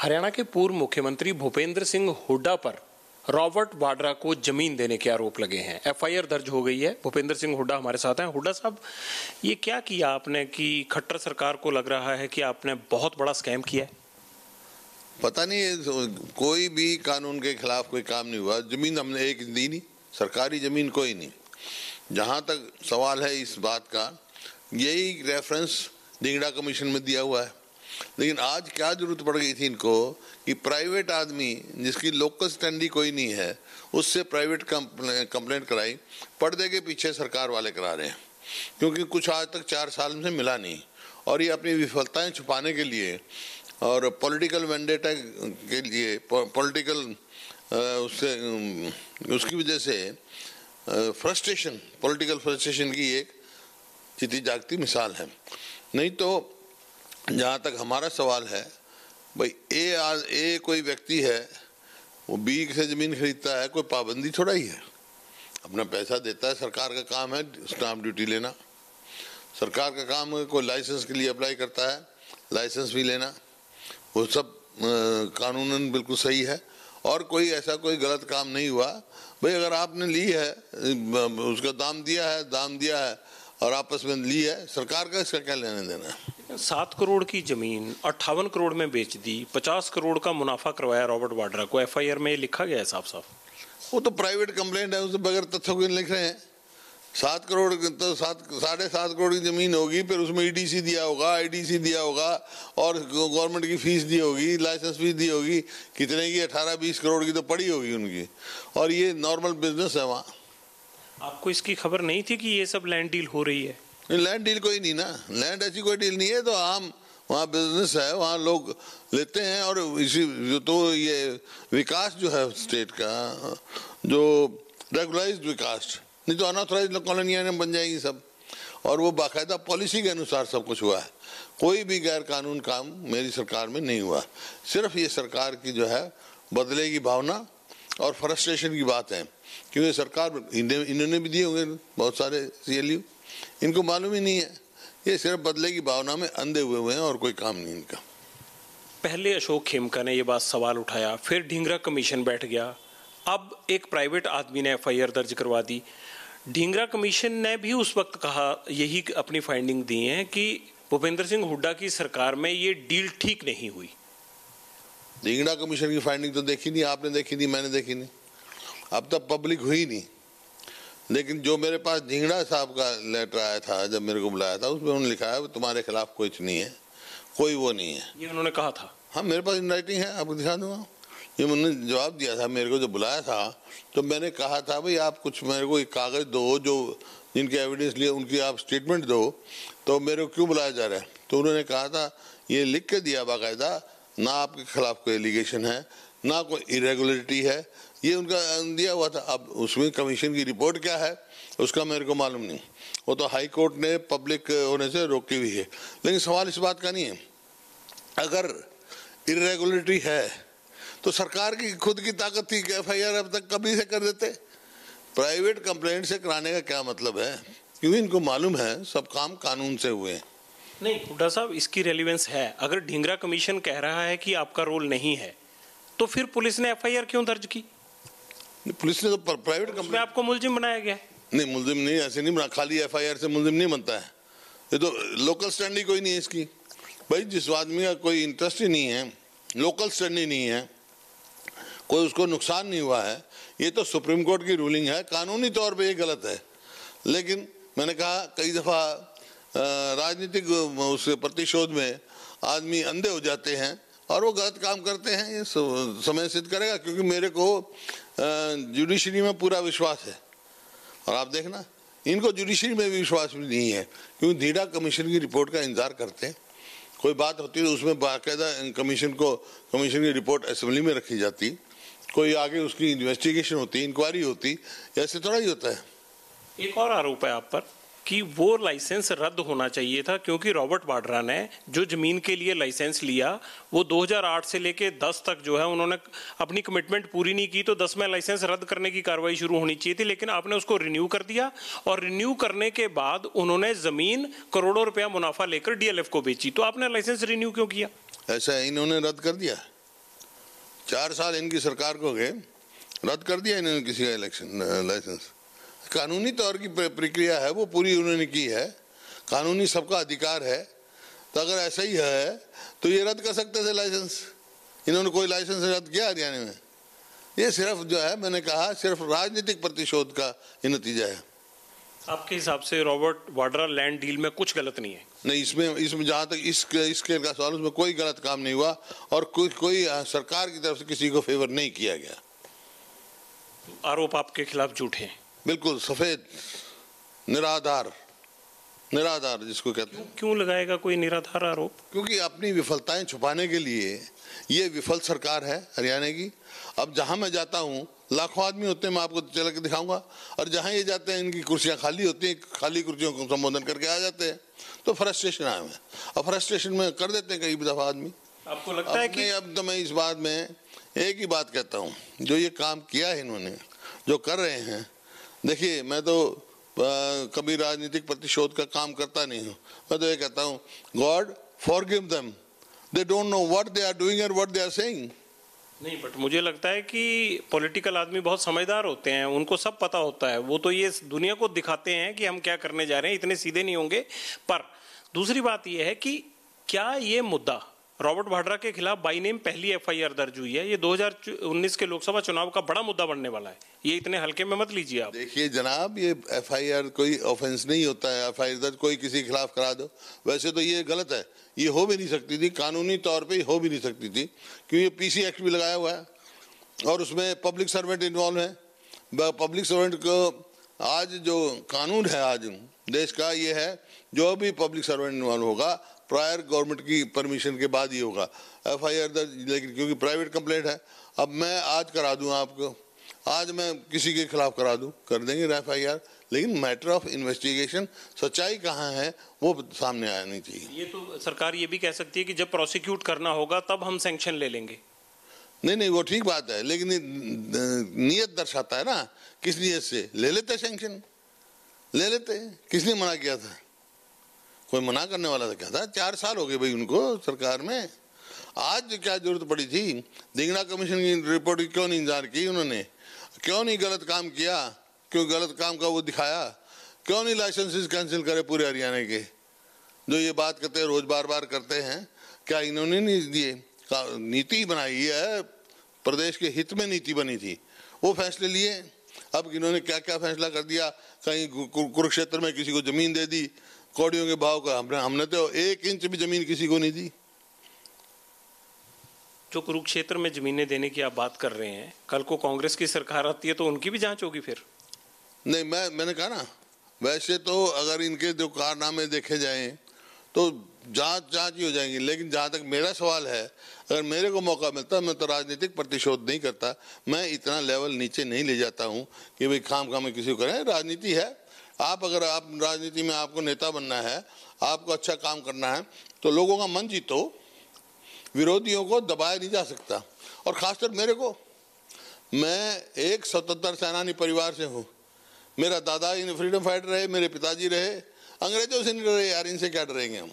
हरियाणा के पूर्व मुख्यमंत्री भूपेंद्र सिंह हुड्डा पर रॉबर्ट वाड्रा को जमीन देने के आरोप लगे हैं। एफआईआर दर्ज हो गई है। भूपेंद्र सिंह हुड्डा हमारे साथ हैं। हुड्डा साहब, ये क्या किया आपने कि खट्टर सरकार को लग रहा है कि आपने बहुत बड़ा स्कैम किया है? पता नहीं, कोई भी कानून के खिलाफ कोई काम नहीं हुआ। जमीन हमने एक दी नहीं, सरकारी जमीन कोई नहीं। जहाँ तक सवाल है इस बात का, यही रेफरेंस ढींगड़ा कमीशन में दिया हुआ है। लेकिन आज क्या जरूरत पड़ गई थी इनको कि प्राइवेट आदमी जिसकी लोकल स्टैंडी कोई नहीं है उससे प्राइवेट कंप्लेंट कराई। पर्दे के पीछे सरकार वाले करा रहे हैं, क्योंकि कुछ आज तक 4 साल में मिला नहीं, और ये अपनी विफलताएं छुपाने के लिए और पॉलिटिकल वेंडेटा के लिए, पॉलिटिकल उसकी वजह से फ्रस्ट्रेशन, पॉलिटिकल फ्रस्ट्रेशन की एक जीती जागती मिसाल है। नहीं तो जहाँ तक हमारा सवाल है, भाई ए कोई व्यक्ति है, वो बी से ज़मीन खरीदता है, कोई पाबंदी थोड़ा ही है, अपना पैसा देता है। सरकार का काम है स्टाम्प ड्यूटी लेना, सरकार का काम है कोई लाइसेंस के लिए अप्लाई करता है, लाइसेंस भी लेना, वो सब कानूनन बिल्कुल सही है। और कोई ऐसा कोई गलत काम नहीं हुआ। भाई अगर आपने ली है, उसका दाम दिया है और आपस में ली है, सरकार का इसका क्या लेने देना है? 7 करोड़ की जमीन 58 करोड़ में बेच दी, 50 करोड़ का मुनाफा करवाया रॉबर्ट वाड्रा को। एफआईआर में लिखा गया है साफ साफ। वो तो प्राइवेट कंप्लेंट है, उसे बगैर तथ्यों के लिख रहे हैं। 7 करोड़ तो 7.5 करोड़ की जमीन होगी, फिर उसमें ईडीसी दिया होगा, आईडीसी दिया होगा, और गवर्नमेंट की फीस दी होगी, लाइसेंस फीस दी होगी, कितने की 18-20 करोड़ की तो पड़ी होगी उनकी। और ये नॉर्मल बिजनेस है वहाँ। आपको इसकी खबर नहीं थी कि ये सब लैंड डील हो रही है? लैंड डील कोई नहीं ना, लैंड ऐसी कोई डील नहीं है। तो आम वहाँ बिजनेस है, वहाँ लोग लेते हैं। और इसी तो ये विकास जो है स्टेट का, जो रेगुलराइज्ड विकास, नहीं तो अनऑथराइज्ड कॉलोनियाँ बन जाएंगी सब। और वो बाकायदा पॉलिसी के अनुसार सब कुछ हुआ है। कोई भी गैर कानून काम मेरी सरकार में नहीं हुआ। सिर्फ ये सरकार की जो है बदले की भावना और फ्रस्ट्रेशन की बात है, क्योंकि सरकार इन्होंने भी दिए होंगे बहुत सारे CLU, इनको मालूम ही नहीं है। ये सिर्फ बदले की भावना में अंधे हुए हैं और कोई काम नहीं इनका। पहले अशोक खेमका ने ये बात सवाल उठाया, फिर ढींगरा कमीशन बैठ गया, अब एक प्राइवेट आदमी ने एफआईआर दर्ज करवा दी। ढींगरा कमीशन ने भी उस वक्त कहा, यही अपनी फाइंडिंग दी है कि भूपेंद्र सिंह हुड्डा की सरकार में ये डील ठीक नहीं हुई। ढींगरा कमीशन की फाइंडिंग तो देखी नहीं, आपने देखी नहीं, मैंने देखी नहीं, अब तक पब्लिक हुई नहीं। लेकिन जो मेरे पास ढींगरा साहब का लेटर आया था, जब मेरे को बुलाया था, उसमें उन्होंने लिखा है तुम्हारे खिलाफ कुछ नहीं है, कोई वो नहीं है। ये उन्होंने कहा था? हाँ, मेरे पास इन राइटिंग है, आपको दिखा दूंगा। ये उन्होंने जवाब दिया था मेरे को, जब बुलाया था तो मैंने कहा था भाई आप कुछ मेरे को एक कागज़ दो, जो जिनके एविडेंस लिए उनकी आप स्टेटमेंट दो, तो मेरे को क्यों बुलाया जा रहा है। तो उन्होंने कहा था, ये लिख के दिया बाकायदा, ना आपके खिलाफ कोई एलिगेशन है, ना कोई इरेगुलरिटी है, ये उनका दिया हुआ था। अब उसमें कमीशन की रिपोर्ट क्या है उसका मेरे को मालूम नहीं, वो तो हाई कोर्ट ने पब्लिक होने से रोकी हुई है। लेकिन सवाल इस बात का नहीं है, अगर इरेगुलरिटी है तो सरकार की खुद की ताकत थी कि एफआईआर अब तक कभी से कर देते। प्राइवेट कंप्लेंट से कराने का क्या मतलब है, क्योंकि इनको मालूम है सब काम कानून से हुए हैं। नहीं हुड्डा साहब, इसकी रेलिवेंस है। अगर ढींगरा कमीशन कह रहा है कि आपका रोल नहीं है, तो फिर पुलिस ने एफआईआर क्यों दर्ज की? पुलिस ने तो प्राइवेट कंप्लेंट, आपको मुलजिम बनाया गया है? नहीं, मुलजिम नहीं, ऐसे नहीं बना, खाली एफआईआर से मुलजिम नहीं बनता है। ये तो लोकल स्टैंडी कोई नहीं है इसकी। भाई जिस आदमी का कोई इंटरेस्ट ही नहीं है, लोकल स्टैंडी नहीं है, कोई उसको नुकसान नहीं हुआ है, ये तो सुप्रीम कोर्ट की रूलिंग है, कानूनी तौर पे ये गलत है। लेकिन मैंने कहा कई दफ़ा राजनीतिक उस प्रतिशोध में आदमी अंधे हो जाते हैं और वो गलत काम करते हैं। ये समय सिद्ध करेगा, क्योंकि मेरे को जुडिशरी में पूरा विश्वास है। और आप देखना, इनको जुडिशरी में भी विश्वास भी नहीं है, क्योंकि ढींगरा कमीशन की रिपोर्ट का इंतजार करते हैं। कोई बात होती है तो उसमें बाकायदा कमीशन की रिपोर्ट असेंबली में रखी जाती, कोई आगे उसकी इन्वेस्टिगेशन होती, इंक्वायरी होती, ऐसे थोड़ा ही होता है। एक और आरोप है आप पर कि वो लाइसेंस रद्द होना चाहिए था, क्योंकि रॉबर्ट वाड्रा ने जो जमीन के लिए लाइसेंस लिया वो 2008 से लेके 10 तक जो है उन्होंने अपनी कमिटमेंट पूरी नहीं की, तो 10 में लाइसेंस रद्द करने की कार्रवाई शुरू होनी चाहिए थी। लेकिन आपने उसको रिन्यू कर दिया, और रिन्यू करने के बाद उन्होंने जमीन करोड़ों रुपया मुनाफा लेकर DLF को बेची। तो आपने लाइसेंस रिन्यू क्यों किया? ऐसा इन्होंने रद्द कर दिया, 4 साल इनकी सरकार को गए, रद्द कर दिया इन्होंने किसी का इलेक्शन लाइसेंस। कानूनी तौर की प्रक्रिया है वो पूरी उन्होंने की है, कानूनी सबका अधिकार है। तो अगर ऐसा ही है तो ये रद्द कर सकते थे लाइसेंस, इन्होंने कोई लाइसेंस रद्द किया हरियाणा में। ये सिर्फ जो है, मैंने कहा, सिर्फ राजनीतिक प्रतिशोध का ये नतीजा है। आपके हिसाब से रॉबर्ट वाड्रा लैंड डील में कुछ गलत नहीं है? नहीं, इसमें जहाँ तक इसके का सवाल, उसमें कोई गलत काम नहीं हुआ और कोई सरकार की तरफ से किसी को फेवर नहीं किया गया। आरोप आपके खिलाफ झूठे हैं? बिल्कुल सफेद, निराधार जिसको कहते हैं। क्यों लगाएगा कोई निराधार आरोप? क्योंकि अपनी विफलताएं छुपाने के लिए, ये विफल सरकार है हरियाणा की। अब जहां मैं जाता हूं, लाखों आदमी होते हैं, मैं आपको चल के दिखाऊंगा, और जहां ये जाते हैं इनकी कुर्सियां खाली होती हैं, खाली कुर्सियों को संबोधन करके आ जाते हैं। तो फ्रस्ट्रेशन आया है, और फ्रस्ट्रेशन में कर देते हैं कई दफा आदमी। आपको लगता है कि अब तो मैं इस बात में एक ही बात कहता हूँ, जो ये काम किया है इन्होंने, जो कर रहे हैं, देखिए मैं तो कभी राजनीतिक प्रतिशोध का काम करता नहीं हूँ। मैं तो ये कहता हूँ, God forgive them, they don't know what they are doing and what they are saying. नहीं, बट मुझे लगता है कि पॉलिटिकल आदमी बहुत समझदार होते हैं, उनको सब पता होता है। वो तो ये दुनिया को दिखाते हैं कि हम क्या करने जा रहे हैं, इतने सीधे नहीं होंगे। पर दूसरी बात ये है कि क्या ये मुद्दा रॉबर्ट वाड्रा के खिलाफ बाई नेम पहली एफआईआर दर्ज हुई है, ये 2019 के लोकसभा चुनाव का बड़ा मुद्दा बनने वाला है, ये इतने हल्के में मत लीजिए आप। देखिए जनाब, ये एफआईआर कोई ऑफेंस नहीं होता है। एफआईआर दर्ज कोई किसी के खिलाफ करा दो, वैसे तो ये गलत है, ये हो भी नहीं सकती थी, कानूनी तौर पे हो भी नहीं सकती थी, क्योंकि ये पीसी एक्ट भी लगाया हुआ है और उसमें पब्लिक सर्वेंट इन्वॉल्व है। पब्लिक सर्वेंट को आज जो कानून है आज देश का, ये है जो भी पब्लिक सर्वेंट इन्वॉल्व होगा प्रायर गवर्नमेंट की परमिशन के बाद ही होगा एफआईआर दर्ज। लेकिन क्योंकि प्राइवेट कंप्लेंट है, अब मैं आज करा दूं आपको, आज मैं किसी के खिलाफ करा दूं, कर देंगे एफआईआर, लेकिन मैटर ऑफ इन्वेस्टिगेशन, सच्चाई कहाँ है वो सामने आनी चाहिए। ये तो सरकार ये भी कह सकती है कि जब प्रोसिक्यूट करना होगा तब हम सैंक्शन ले लेंगे। नहीं, वो ठीक बात है, लेकिन नियत दर्शाता है ना, किस नियत से ले लेते सैंक्शन, ले लेते, किसने मना किया था? कोई मना करने वाला था क्या था? 4 साल हो गए भाई उनको सरकार में, आज क्या जरूरत पड़ी थी? दिगना कमीशन की रिपोर्ट की क्यों नहीं इंतजार की उन्होंने? क्यों नहीं गलत काम किया? क्यों गलत काम का वो दिखाया? क्यों नहीं लाइसेंसेस कैंसिल करे पूरे हरियाणा के? जो ये बात करते हैं रोज बार बार करते हैं, क्या इन्होंने नहीं दिए? नीति बनाई है, प्रदेश के हित में नीति बनी थी, वो फैसले लिए। अब इन्होंने क्या क्या फैसला कर दिया, कहीं कुरुक्षेत्र में किसी को जमीन दे दी कौड़ियों के भाव का, हमने तो 1 इंच भी जमीन किसी को नहीं दी। जो कुरुक्षेत्र में जमीनें देने की आप बात कर रहे हैं, कल को कांग्रेस की सरकार आती है तो उनकी भी जांच होगी फिर? नहीं, मैंने कहा ना, वैसे तो अगर इनके जो कारनामे देखे जाएं तो जांच ही हो जाएंगी, लेकिन जहां तक मेरा सवाल है, अगर मेरे को मौका मिलता, मैं तो राजनीतिक प्रतिशोध नहीं करता, मैं इतना लेवल नीचे नहीं ले जाता हूं कि भाई खाम में किसी को करें। राजनीति है, अगर आप राजनीति में आपको नेता बनना है, आपको अच्छा काम करना है, तो लोगों का मन जीतो, विरोधियों को दबाया नहीं जा सकता। और खासकर मेरे को, मैं एक स्वतंत्र सेनानी परिवार से हूँ, मेरा दादा इन फ्रीडम फाइटर रहे, मेरे पिताजी रहे, अंग्रेजों से नहीं डरे यार, इनसे क्या डरेंगे हम।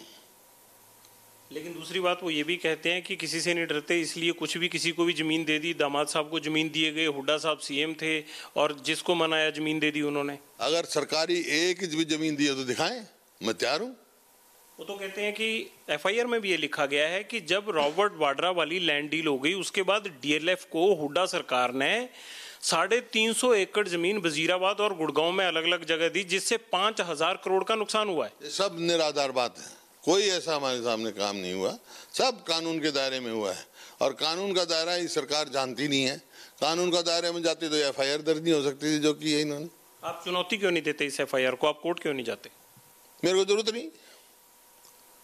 लेकिन दूसरी बात वो ये भी कहते हैं कि किसी से नहीं डरते, इसलिए कुछ भी किसी को भी जमीन दे दी। दामाद साहब को जमीन दिए गए, हुड्डा साहब सीएम थे और जिसको मनाया जमीन दे दी उन्होंने। अगर सरकारी एक भी जमीन दी है तो दिखाएं, मैं तैयार हूँ। वो तो कहते हैं कि एफआईआर में भी ये लिखा गया है कि जब रॉबर्ट वाड्रा वाली लैंड डील हो गई, उसके बाद डीएलएफ को हुड्डा सरकार ने 350 एकड़ जमीन वजीराबाद और गुड़गांव में अलग अलग जगह दी, जिससे 5000 करोड़ का नुकसान हुआ है। ये सब निराधार बात है, कोई ऐसा हमारे सामने काम नहीं हुआ, सब कानून के दायरे में हुआ है। और कानून का दायरा ये सरकार जानती नहीं है, कानून का दायरे में जाती तो एफआईआर दर्ज नहीं हो सकती थी, जो की है इन्होंने। आप चुनौती क्यों नहीं देते इस एफआईआर को? आप कोर्ट क्यों नहीं जाते? मेरे को जरूरत नहीं,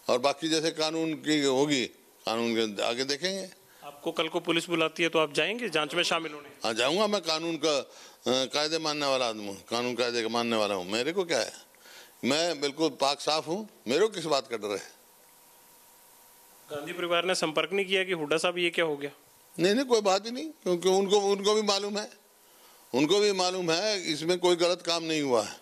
और बाकी जैसे कानून की होगी, कानून के आगे देखेंगे। आपको कल को पुलिस बुलाती है तो आप जाएंगे जांच में शामिल होने? हाँ, जाऊंगा। मैं कानून का कायदे मानने वाला आदमी हूँ, कानून कायदे का मानने वाला हूँ। मेरे को क्या है, मैं बिल्कुल पाक साफ हूँ, मेरे को किस बात का डर है? गांधी परिवार ने संपर्क नहीं किया कि हुड्डा साहब ये क्या हो गया? नहीं, कोई बात ही नहीं, क्योंकि उनको भी मालूम है, इसमें कोई गलत काम नहीं हुआ है,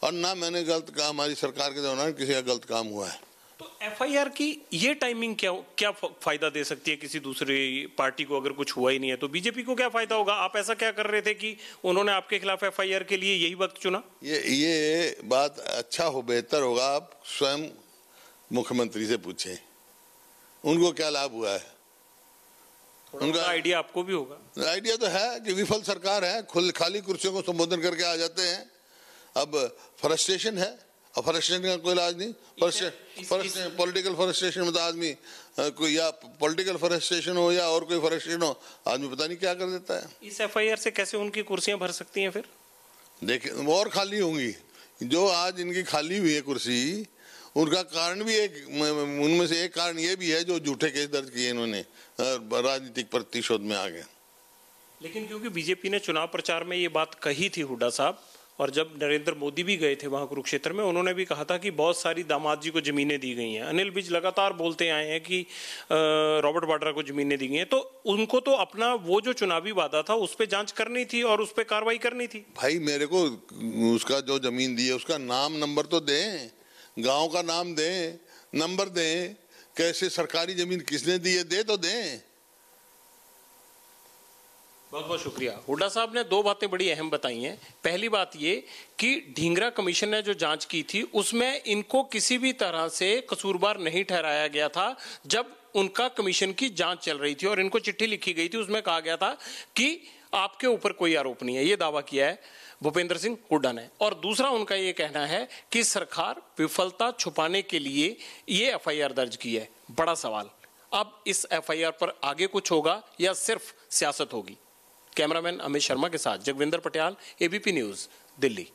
और ना मैंने गलत काम, हमारी सरकार के दौरान किसी का गलत काम हुआ है। तो एफआईआर की ये टाइमिंग क्या फायदा दे सकती है किसी दूसरे पार्टी को? अगर कुछ हुआ ही नहीं है तो बीजेपी को क्या फायदा होगा? आप ऐसा क्या कर रहे थे कि उन्होंने आपके खिलाफ एफआईआर के लिए यही वक्त चुना? ये बात अच्छा हो, बेहतर होगा आप स्वयं मुख्यमंत्री से पूछें, उनको क्या लाभ हुआ है। उनका आइडिया आपको भी होगा। आइडिया तो है कि विफल सरकार है, खाली कुर्सियों को संबोधन करके आ जाते हैं। अब फ्रस्ट्रेशन है, अब फ्रस्ट्रेशन का कोई इलाज नहीं। पॉलिटिकल फ्रस्ट्रेशन में तो आदमी कोई, या पॉलिटिकल फ्रस्ट्रेशन हो या और कोई फ्रस्ट्रेशन हो, आदमी पता नहीं क्या कर देता है। इस एफआईआर से कैसे उनकी कुर्सियां भर सकती हैं फिर? देखिए, वो और खाली होंगी। जो आज इनकी खाली हुई है कुर्सी, उनका कारण भी एक, उनमें से एक कारण ये भी है जो झूठे केस दर्ज किए इन्होंने, राजनीतिक प्रतिशोध में आ गए। लेकिन क्योंकि बीजेपी ने चुनाव प्रचार में ये बात कही थी हुड्डा साहब, और जब नरेंद्र मोदी भी गए थे वहां कुरुक्षेत्र में, उन्होंने भी कहा था कि बहुत सारी दामाद जी को जमीनें दी गई हैं। अनिल विज लगातार बोलते आए हैं कि रॉबर्ट वाड्रा को जमीनें दी गई हैं। तो उनको तो अपना वो जो चुनावी वादा था उस पर जांच करनी थी और उस पर कार्रवाई करनी थी। भाई मेरे को उसका जो जमीन दी है उसका नाम नंबर तो दें, गांव का नाम दें, नंबर दें, कैसे सरकारी जमीन किसने दी है दे तो दें। बहुत बहुत शुक्रिया। हुड्डा साहब ने दो बातें बड़ी अहम बताई हैं। पहली बात ये कि ढींगरा कमीशन ने जो जांच की थी उसमें इनको किसी भी तरह से कसूरवार नहीं ठहराया गया था। जब उनका कमीशन की जांच चल रही थी और इनको चिट्ठी लिखी गई थी, उसमें कहा गया था कि आपके ऊपर कोई आरोप नहीं है। ये दावा किया है भूपेंद्र सिंह हुड्डा ने। और दूसरा उनका ये कहना है कि सरकार विफलता छुपाने के लिए ये एफआईआर दर्ज की है। बड़ा सवाल, अब इस एफआईआर पर आगे कुछ होगा या सिर्फ सियासत होगी? कैमरामैन अमित शर्मा के साथ जगविंदर पटियाल, एबीपी न्यूज, दिल्ली।